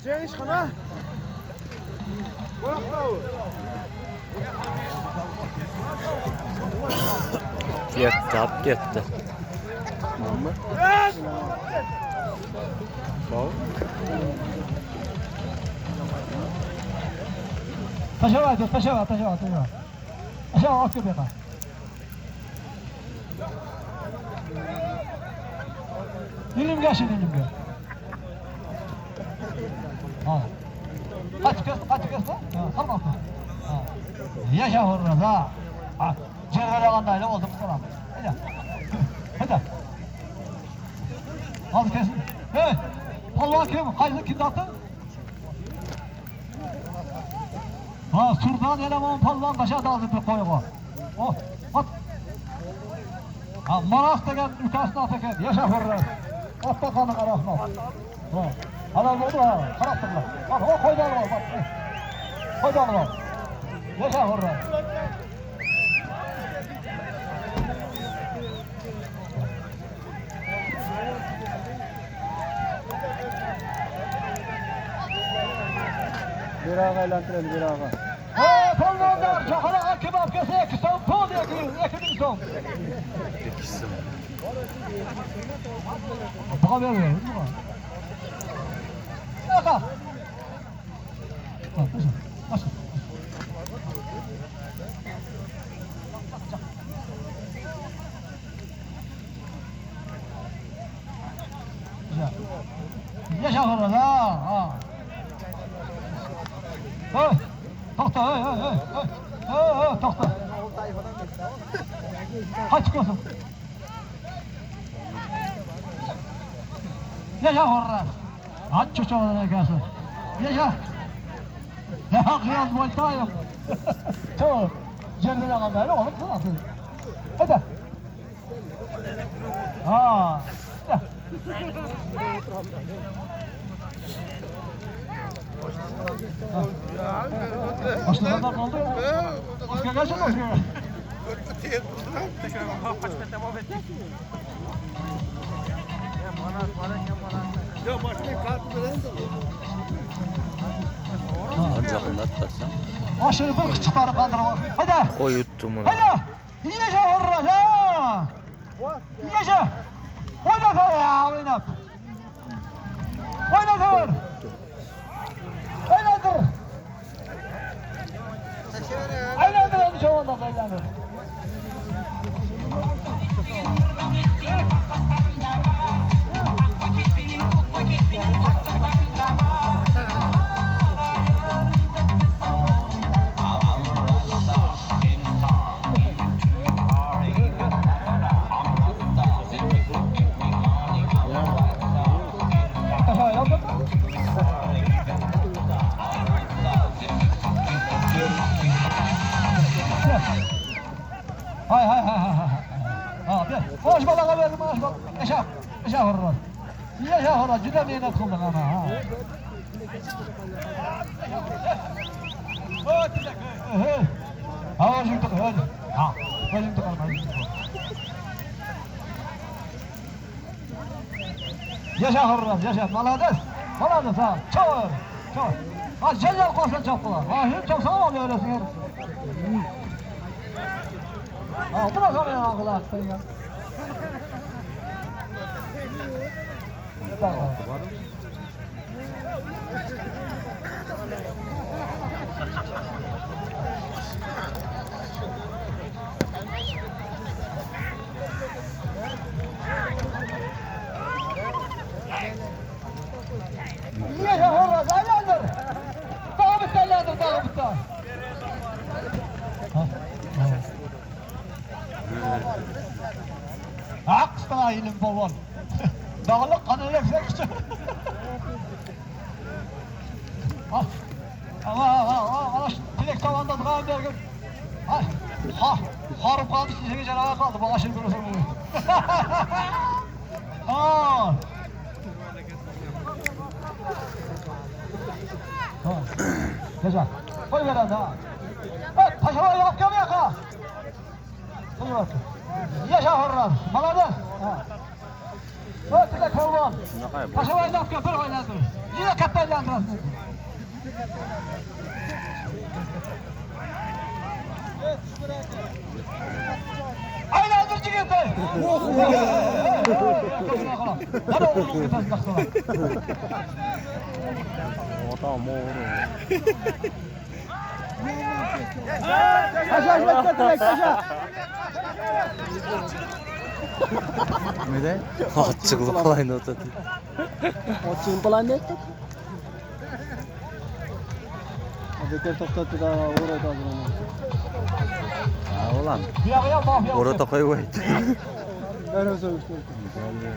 Ceyş kana. Gitti, hap gitti. Taşava, taşava. Aşağı at köpeğe. Dilimge şimdi dilimge. Ha. Kaç kız da? Tamam. Ha. Yaşa vururuz ha. Ha. Cervele kandayla oldu bu sana. Hadi. Az kesin. Hey. Palvan kim? Kaydı kim attı? Ha, surdan eleman palvan kaşa daldı bir koyuğa. Oh, at. Ha, maras degen ülkesine atırken yaşa vururuz. At bakanın arasına. Ha. Halal oldu ha, karastırlar. Bak o koydalı var bak. Koydalı var. Yaşa vururuz. Bir ağa eğlendirelim bir ağa. Polvonlar çakala kebap kesek son pol yakın son. İkisi. Baka veriyor değil mi? Baka. Nasıl? Yaşa vurur ha. Hey, tokta, hey, tokta. Kaç çıkıyorsun? Yaşa vurur. Aç çocuğuna gelsin. Yaşa. Ne kıyas voltayım. Çoğu. Cennete kadar oğlum nasıl? Hadi. Ha. Başlarından kaldı. Başka gelsin başka. Ya başka kartı verelim de. Ancakında atlasam. Aşırı bir kıçıkları kaldırma. Hadi. O yuttu bunu. Hadi. Yaşa vurur ha. Yaşa. Oynat ya oynat. Oynatır. Oynatır onu çoğunda oynatır. Hay. Ha, bir. Hoş balığa verdim, hoş balığa. Yaşa vurur. Yaşa vurur, cüda meynet kıldık ama ha. Ha, jüntük, hadi. Ha, jüntük alma, jüntük alma. Yaşa vurur, yaşa. Malades ha. Çoğur. Ha, celal korsan çok kula. Ha, hem çok sağ ol öylesin ya. Ha, bu nasıl ya kula sen ya? Yaşa vurur, aylandır. Daha bir tellandır, daha bir tane. Aksana ilim bolon. Dağlık kanı yüksek için. Ama tilek tavanda durağım derken. Harip kaldı, sizin için ayağa kaldı. Bana şimdi görürsün bunu. Güzel. Koy veren ha. Evet, taşıma yok gömüyor ha. Koy bakın. Yaşa hurran. Maladır. Evet, bir de kolvan. Taşıma yok gömüyor oynadı. Yine kapellendir. Aylandırıcı gitti. Hadi oğlum bir tane baksana. Tamam oğlum. Aşağı direkt aşağı. Ne de? Açıklık olayını oturdu. O çimpalan ne? Beter toplattı da orada onu. Ha ulan. Bir ayağa mafya. Orada koy. Ben öyle söylemiştim. Güzel.